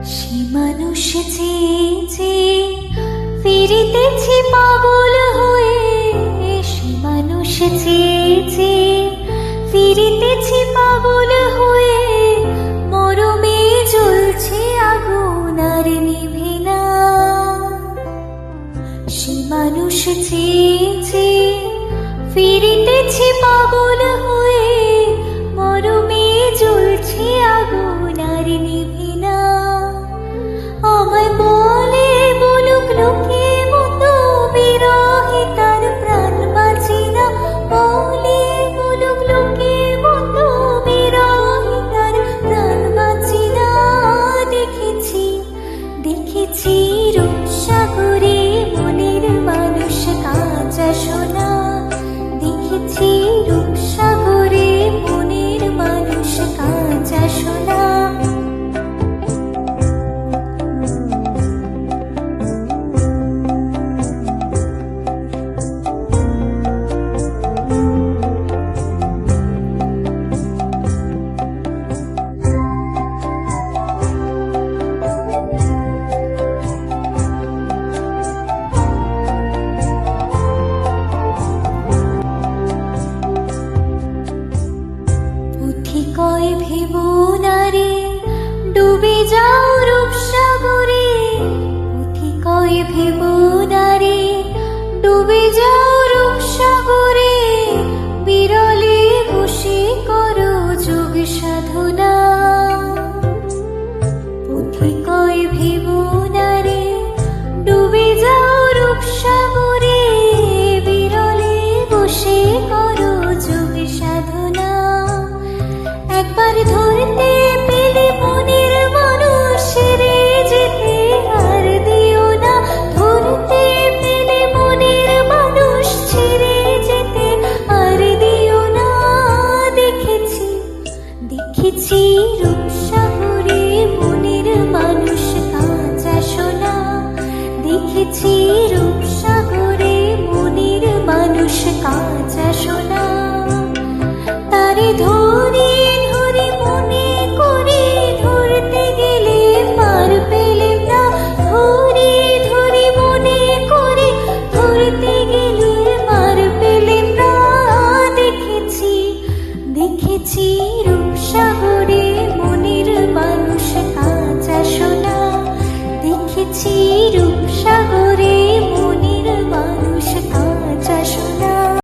সে মানুষ যে ফিরিতেছি পাগল হয়ে, সে মানুষ যে ফিরিতেছি পাগল হয়ে, মরমে জ্বলছে আগুন আর নিভে না। সে মানুষ যে ফিরিতেছি পাগল হয়ে, মরমে জ্বলছে আগুন আর নিভে না। আমায় বলে বলুক লোকে মতো বিরহে তার প্রাণ বাঁচে না, বলে বলুক লোকে মতো বিরহে তার প্রাণ বাঁচে না। দেখেছি দেখেছি রূপসাগরে মনের মানুষ কাঁচা সোনা, দেখেছি রূপসাগরে মনের মানুষ কাঁচা সোনা। কয় ভেবো নারে ডুবে যাও রূপসাগরে, পুঁথি কয় ভেবো নারে ডুবে যাও রূপসাগরে, বিরলে বসে করো যোগ সাধনা। পুঁথি কয় ভেবো নারে ডুবে যাও রূপসাগরে, বিরলে বসে করো যোগ সাধনা। একবার ধরতে পেলে মনের মানুষ রে যেতে আর দিও না, ধরতে পেলে মনের মানুষ ছেড়ে যেতে আর দিও না। দেখেছি দেখেছি রূপসাগরে মনের মানুষ কাঁচা সোনা, দেখেছি রূপসাগরে মনের মানুষ কাঁচা সোনা। তারে ধরে